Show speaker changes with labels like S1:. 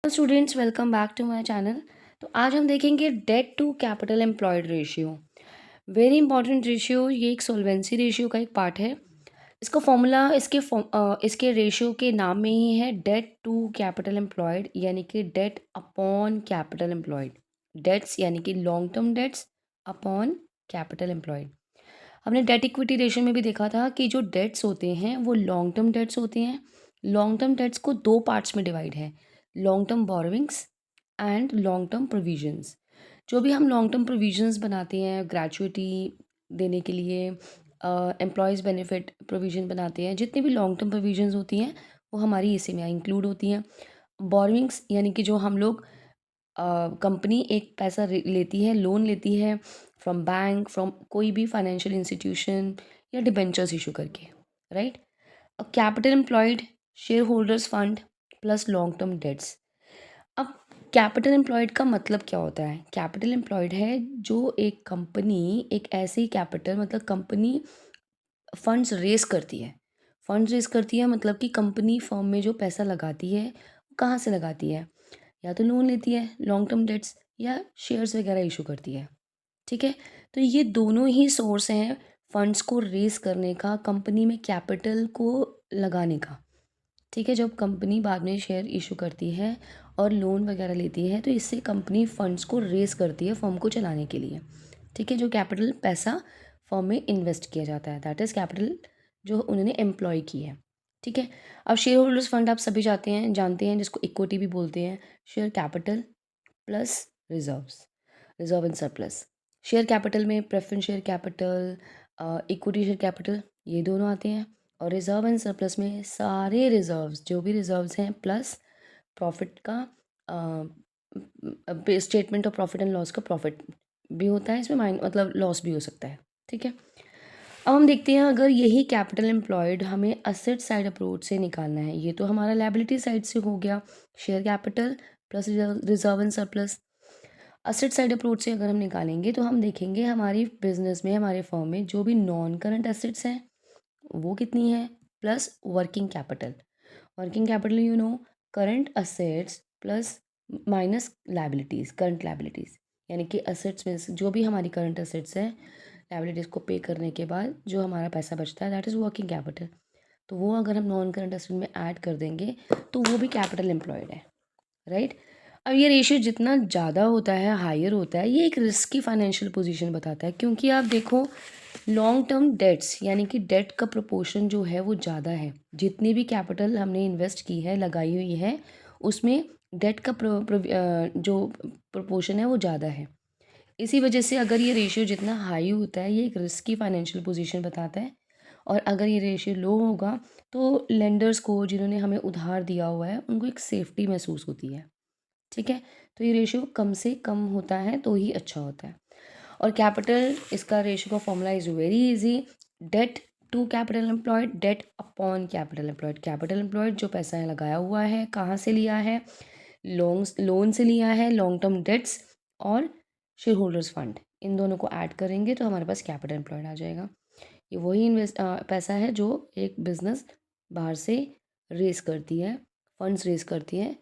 S1: Students, welcome back to my channel. तो आज हम देखेंगे debt to capital employed ratio. Very important ratio. ये एक सोल्वेंसी रेशियो का एक पार्ट है। इसका फॉर्मूला इसके रेशियो के नाम में ही है, डेट टू कैपिटल एम्प्लॉयड, यानी कि debt upon capital employed. Debts यानी कि long term debts upon capital employed. हमने डेट इक्विटी रेशियो में भी देखा था कि जो डेट्स होते हैं वो लॉन्ग टर्म डेट्स होते हैं। लॉन्ग टर्म डेट्स को दो पार्ट्स में डिवाइड है, long term borrowings and long term provisions. जो भी हम लॉन्ग टर्म प्रोविजंस बनाते हैं ग्रेचुइटी देने के लिए, एम्प्लॉयज़ बेनिफिट प्रोविजन बनाते हैं, जितनी भी लॉन्ग टर्म प्रोविजंस होती हैं वो हमारी इसी में इंक्लूड होती हैं। बोरोविंग्स यानी कि जो हम लोग कंपनी एक पैसा लेती है, लोन लेती है फ्रॉम बैंक, फ्रॉम कोई भी फाइनेंशियल इंस्टीट्यूशन या डिबेंचर्स इशू करके, right. Capital employed, share holders fund plus long term dates. अब कैपिटल एम्प्लॉयड का मतलब क्या होता है? कैपिटल एम्प्लॉयड है जो एक कंपनी, एक ऐसी कैपिटल, मतलब कंपनी फंड्स रेस करती है। फंड्स रेस करती है मतलब कि कंपनी फर्म में जो पैसा लगाती है वो कहाँ से लगाती है? या तो लोन लेती है, लॉन्ग टर्म डेट्स, या शेयर्स वगैरह इशू करती है। ठीक है। तो ये दोनों ही सोर्स हैं फंड्स को रेस करने का, कंपनी में कैपिटल को लगाने का। ठीक है। जब कंपनी बाद में शेयर इशू करती है और लोन वगैरह लेती है तो इससे कंपनी फंड्स को रेस करती है फर्म को चलाने के लिए। ठीक है। जो कैपिटल पैसा फर्म में इन्वेस्ट किया जाता है, दैट इज़ कैपिटल जो उन्होंने एम्प्लॉय की है। ठीक है। अब शेयर होल्डर्स फंड आप सभी जानते हैं जिसको इक्विटी भी बोलते हैं। Share capital plus reserves, reserve and surplus. Share capital में preference share capital, equity share capital, ये दोनों आते हैं। और रिजर्व एंड सरप्लस में सारे रिजर्व्स, जो भी रिजर्व्स हैं, प्लस प्रॉफिट का statement of profit and loss का प्रॉफिट भी होता है इसमें, मतलब लॉस भी हो सकता है। ठीक है। अब हम देखते हैं, अगर यही कैपिटल एम्प्लॉयड हमें असेट साइड अप्रोच से निकालना है, ये तो हमारा लायबिलिटी साइड से हो गया, share capital plus reserve and surplus. Asset side approach से अगर हम निकालेंगे तो हम देखेंगे हमारी बिजनेस में, हमारे फर्म में जो भी नॉन करंट एसेट्स हैं वो कितनी है, plus working capital. Working capital current assets plus minus liabilities, current liabilities. यानी कि असेट्स में से जो भी हमारी करंट असेट्स हैं, लाइबिलिटीज़ को पे करने के बाद जो हमारा पैसा बचता है दैट इज़ वर्किंग कैपिटल। तो वो अगर हम नॉन करंट असेट में ऐड कर देंगे तो वो भी कैपिटल एम्प्लॉयड है, राइट। अब ये रेशियो जितना ज़्यादा होता है, हायर होता है, ये एक रिस्की फाइनेंशियल पोजीशन बताता है, क्योंकि आप देखो लॉन्ग टर्म डेट्स यानी कि डेट का प्रोपोर्शन जो है वो ज़्यादा है। जितनी भी कैपिटल हमने इन्वेस्ट की है, लगाई हुई है, उसमें डेट का जो प्रोपोर्शन है वो ज़्यादा है। इसी वजह से अगर ये रेशियो जितना हाई होता है, ये एक रिस्की फाइनेंशियल पोजीशन बताता है। और अगर ये रेशियो लो होगा तो लेंडर्स को, जिन्होंने हमें उधार दिया हुआ है, उनको एक सेफ्टी महसूस होती है। ठीक है। तो ये रेशियो कम से कम होता है तो ही अच्छा होता है। और कैपिटल, इसका रेशियो का formula is very easy. Debt to capital employed, debt upon capital employed. Capital employed जो पैसा है लगाया हुआ है, कहाँ से लिया है? लोन से लिया है, लॉन्ग टर्म डेट्स और शेयर होल्डर्स फंड, इन दोनों को ऐड करेंगे तो हमारे पास कैपिटल एम्प्लॉयड आ जाएगा। ये वही पैसा है जो एक बिजनेस बाहर से रेस करती है, फंड्स रेस करती है